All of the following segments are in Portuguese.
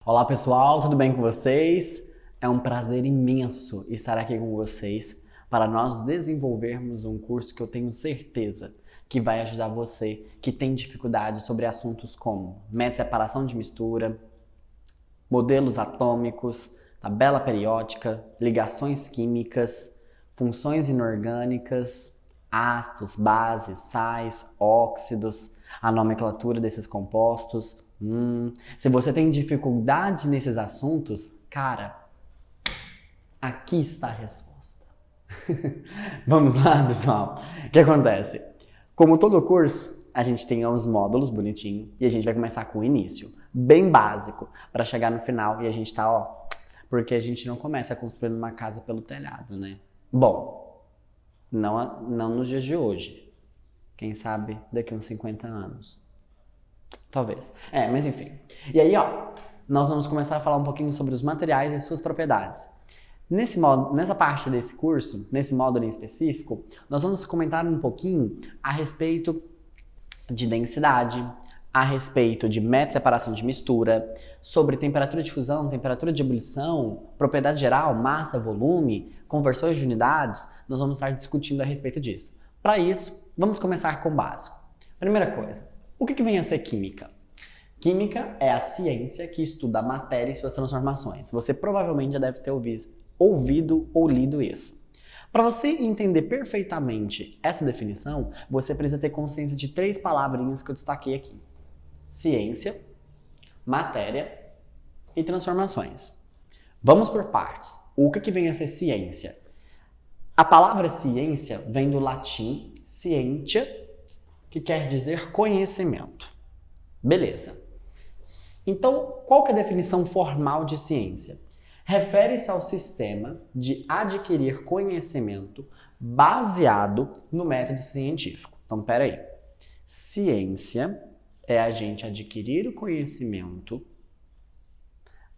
Olá pessoal, tudo bem com vocês? É um prazer imenso estar aqui com vocês para nós desenvolvermos um curso que eu tenho certeza que vai ajudar você que tem dificuldade sobre assuntos como método de separação de mistura, modelos atômicos, tabela periódica, ligações químicas, funções inorgânicas, ácidos, bases, sais, óxidos, a nomenclatura desses compostos. Se você tem dificuldade nesses assuntos, cara, aqui está a resposta. Vamos lá, pessoal. O que acontece? Como todo curso, a gente tem uns módulos bonitinhos e a gente vai começar com o início, bem básico, para chegar no final e a gente tá, porque a gente não começa construindo uma casa pelo telhado, né? Bom, não nos dias de hoje. Quem sabe daqui uns 50 anos. Talvez. Mas enfim. E aí, nós vamos começar a falar um pouquinho sobre os materiais e suas propriedades. Nessa parte desse curso, nesse módulo em específico, nós vamos comentar um pouquinho a respeito de densidade, a respeito de método de separação de mistura, sobre temperatura de fusão, temperatura de ebulição, propriedade geral, massa, volume, conversões de unidades. Nós vamos estar discutindo a respeito disso. Para isso, vamos começar com o básico. Primeira coisa, o que vem a ser química? Química é a ciência que estuda a matéria e suas transformações. Você provavelmente já deve ter ouvido ou lido isso. Para você entender perfeitamente essa definição, você precisa ter consciência de 3 palavrinhas que eu destaquei aqui. Ciência, matéria e transformações. Vamos por partes. O que vem a ser ciência? A palavra ciência vem do latim scientia, que quer dizer conhecimento. Beleza. Então, qual que é a definição formal de ciência? Refere-se ao sistema de adquirir conhecimento baseado no método científico. Então, peraí. Ciência é a gente adquirir o conhecimento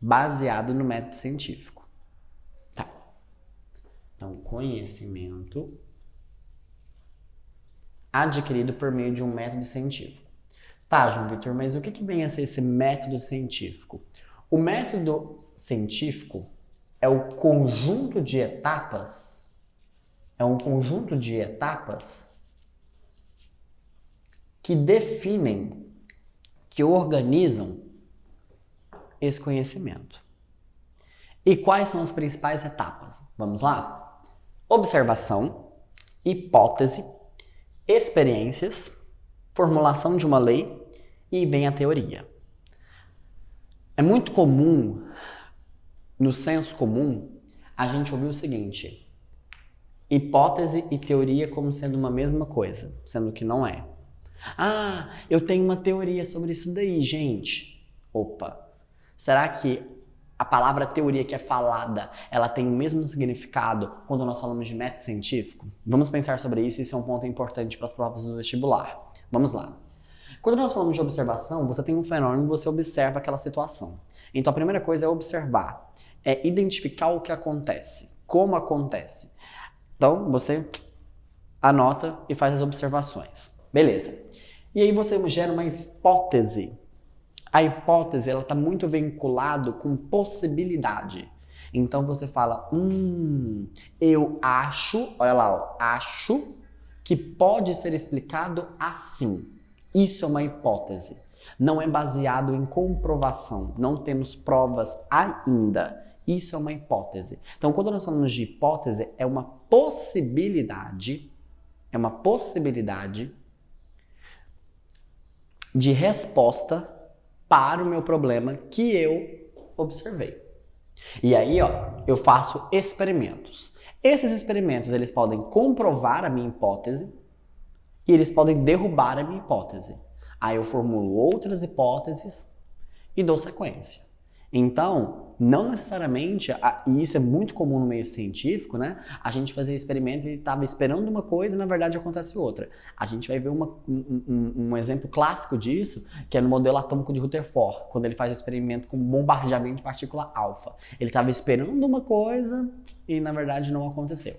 baseado no método científico. Tá. Então, conhecimento adquirido por meio de um método científico. Tá, João Vitor, mas o que vem a ser esse método científico? O método científico é o conjunto de etapas, que definem, que organizam esse conhecimento. E quais são as principais etapas? Vamos lá? Observação, hipótese, experiências, formulação de uma lei e vem a teoria. É muito comum, no senso comum, a gente ouvir o seguinte: hipótese e teoria como sendo uma mesma coisa, sendo que não é. Eu tenho uma teoria sobre isso daí, gente. Opa, será que a palavra teoria que é falada, ela tem o mesmo significado quando nós falamos de método científico? Vamos pensar sobre isso, isso é um ponto importante para as provas do vestibular. Vamos lá. Quando nós falamos de observação, você tem um fenômeno e você observa aquela situação. Então a primeira coisa é observar, é identificar o que acontece, como acontece. Então você anota e faz as observações. Beleza. E aí você gera uma hipótese. A hipótese, ela está muito vinculada com possibilidade. Então você fala, eu acho, olha lá, acho que pode ser explicado assim. Isso é uma hipótese. Não é baseado em comprovação. Não temos provas ainda. Isso é uma hipótese. Então, quando nós falamos de hipótese, é uma possibilidade de resposta para o meu problema que eu observei. E aí, eu faço experimentos. Esses experimentos, eles podem comprovar a minha hipótese e eles podem derrubar a minha hipótese. Aí eu formulo outras hipóteses e dou sequência. Então, não necessariamente, e isso é muito comum no meio científico, né? A gente fazia experimentos e estava esperando uma coisa e na verdade acontece outra. A gente vai ver um exemplo clássico disso, que é no modelo atômico de Rutherford, quando ele faz o experimento com bombardeamento de partícula alfa. Ele estava esperando uma coisa e na verdade não aconteceu.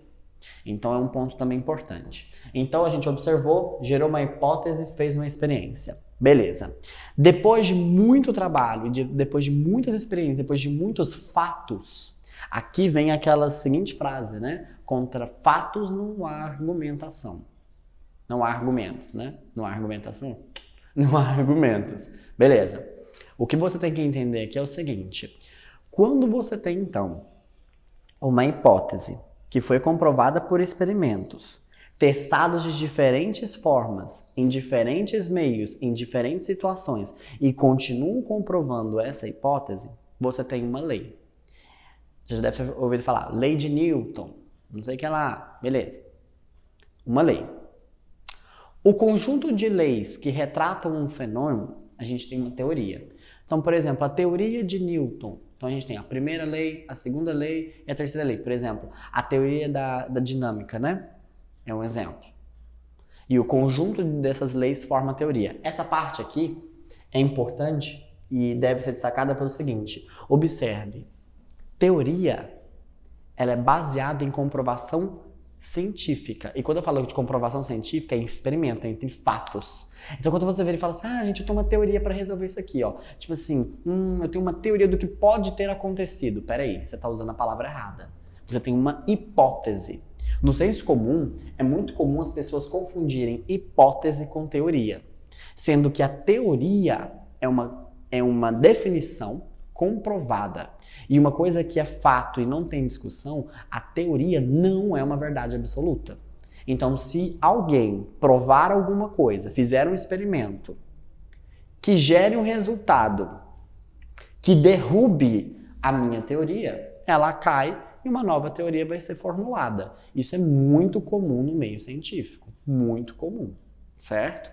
Então é um ponto também importante. Então a gente observou, gerou uma hipótese, fez uma experiência. Beleza. Depois de muito trabalho, depois de muitas experiências, depois de muitos fatos, aqui vem aquela seguinte frase, né? Contra fatos não há argumentação. Não há argumentos, né? Não há argumentação? Não há argumentos. Beleza. O que você tem que entender aqui é o seguinte. Quando você tem, então, uma hipótese que foi comprovada por experimentos, testados de diferentes formas, em diferentes meios, em diferentes situações, e continuam comprovando essa hipótese, você tem uma lei. Você já deve ter ouvido falar, lei de Newton, não sei o que lá, beleza. Uma lei. O conjunto de leis que retratam um fenômeno, a gente tem uma teoria. Então, por exemplo, a teoria de Newton. Então, a gente tem a primeira lei, a segunda lei e a terceira lei. Por exemplo, a teoria da dinâmica, né? É um exemplo. E o conjunto dessas leis forma a teoria. Essa parte aqui é importante e deve ser destacada pelo seguinte. Observe, teoria, ela é baseada em comprovação científica. E quando eu falo de comprovação científica, é em experimento, é em fatos. Então, quando você vê e fala assim, gente, eu tenho uma teoria para resolver isso aqui, ó. Tipo assim, eu tenho uma teoria do que pode ter acontecido. Peraí, você está usando a palavra errada. Você tem uma hipótese. No senso comum, é muito comum as pessoas confundirem hipótese com teoria. Sendo que a teoria é uma definição comprovada. E uma coisa que é fato e não tem discussão, a teoria não é uma verdade absoluta. Então, se alguém provar alguma coisa, fizer um experimento que gere um resultado que derrube a minha teoria, ela cai e uma nova teoria vai ser formulada. Isso é muito comum no meio científico. Muito comum, certo?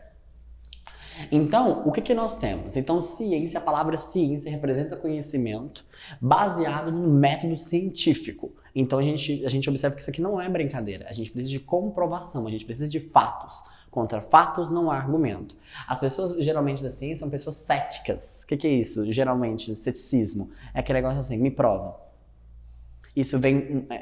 Então, o que nós temos? Então, ciência, a palavra ciência representa conhecimento baseado no método científico. Então, a gente observa que isso aqui não é brincadeira. A gente precisa de comprovação, a gente precisa de fatos. Contra fatos não há argumento. As pessoas, geralmente, da ciência são pessoas céticas. O que é isso? Geralmente, ceticismo. É aquele negócio assim, me prova. Isso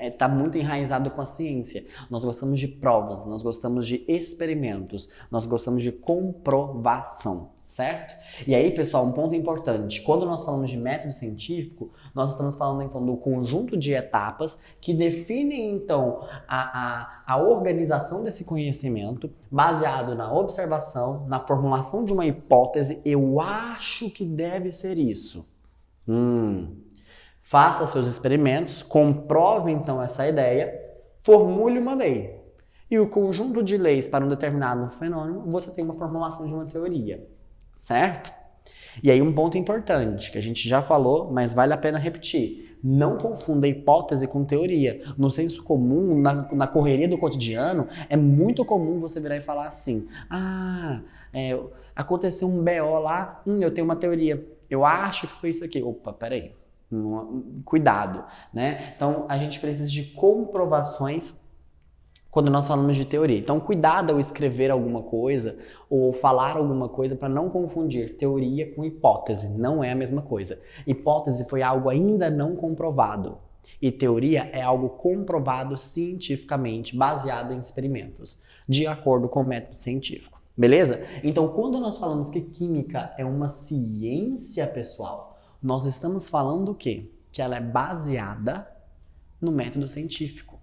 está muito enraizado com a ciência. Nós gostamos de provas, nós gostamos de experimentos, nós gostamos de comprovação, certo? E aí, pessoal, um ponto importante. Quando nós falamos de método científico, nós estamos falando, então, do conjunto de etapas que definem, então, a organização desse conhecimento baseado na observação, na formulação de uma hipótese. Eu acho que deve ser isso. Faça seus experimentos, comprove então essa ideia, formule uma lei. E o conjunto de leis para um determinado fenômeno, você tem uma formulação de uma teoria, certo? E aí um ponto importante, que a gente já falou, mas vale a pena repetir. Não confunda hipótese com teoria. No senso comum, na correria do cotidiano, é muito comum você virar e falar assim, aconteceu um BO lá, eu tenho uma teoria, eu acho que foi isso aqui. Opa, peraí. Cuidado, né? Então, a gente precisa de comprovações quando nós falamos de teoria. Então, cuidado ao escrever alguma coisa ou falar alguma coisa para não confundir teoria com hipótese. Não é a mesma coisa. Hipótese foi algo ainda não comprovado. E teoria é algo comprovado cientificamente, baseado em experimentos, de acordo com o método científico. Beleza? Então, quando nós falamos que química é uma ciência, pessoal, nós estamos falando o quê? Que ela é baseada no método científico.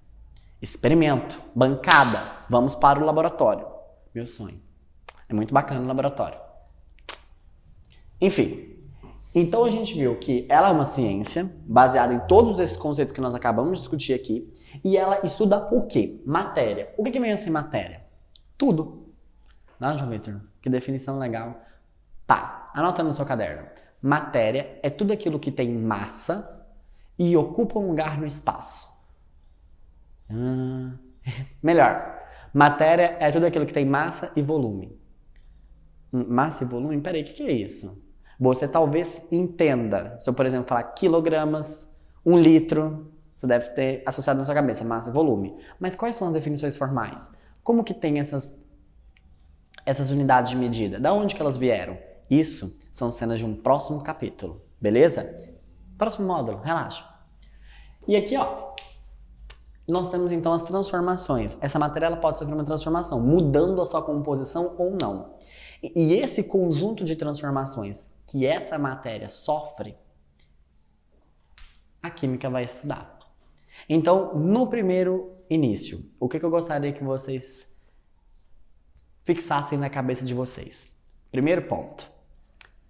Experimento, bancada, vamos para o laboratório. Meu sonho. É muito bacana o laboratório. Enfim, então a gente viu que ela é uma ciência baseada em todos esses conceitos que nós acabamos de discutir aqui e ela estuda o quê? Matéria. O que vem a ser matéria? Tudo. Não, João Vitor? Que definição legal. Tá, anota no seu caderno. Matéria é tudo aquilo que tem massa e ocupa um lugar no espaço. Melhor. Matéria é tudo aquilo que tem massa e volume. Massa e volume? Peraí, o que é isso? Você talvez entenda. Se eu, por exemplo, falar quilogramas, 1 litro, você deve ter associado na sua cabeça massa e volume. Mas quais são as definições formais? Como que tem essas unidades de medida? Da onde que elas vieram? Isso são cenas de um próximo capítulo, beleza? Próximo módulo, relaxa. E aqui, ó, Nós temos então as transformações. Essa matéria ela pode sofrer uma transformação, mudando a sua composição ou não. E esse conjunto de transformações que essa matéria sofre, a química vai estudar. Então, no primeiro início, o que eu gostaria que vocês fixassem na cabeça de vocês? Primeiro ponto.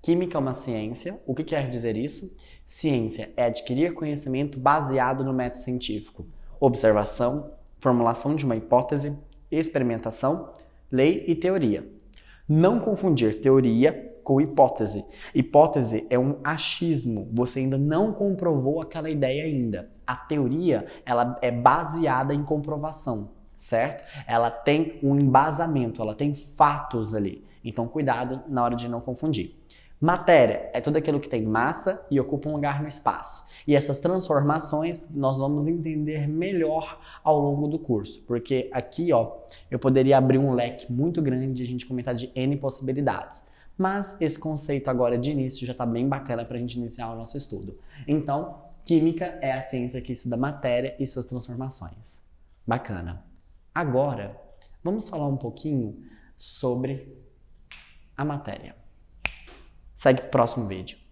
Química é uma ciência. O que quer dizer isso? Ciência é adquirir conhecimento baseado no método científico. Observação, formulação de uma hipótese, experimentação, lei e teoria. Não confundir teoria com hipótese. Hipótese é um achismo. Você ainda não comprovou aquela ideia ainda. A teoria, ela é baseada em comprovação, certo? Ela tem um embasamento, ela tem fatos ali. Então, cuidado na hora de não confundir. Matéria é tudo aquilo que tem massa e ocupa um lugar no espaço. E essas transformações nós vamos entender melhor ao longo do curso, porque aqui, eu poderia abrir um leque muito grande e a gente comentar de N possibilidades. Mas esse conceito agora de início já está bem bacana para a gente iniciar o nosso estudo. Então, química é a ciência que estuda matéria e suas transformações. Bacana. Agora, vamos falar um pouquinho sobre a matéria. Segue o próximo vídeo.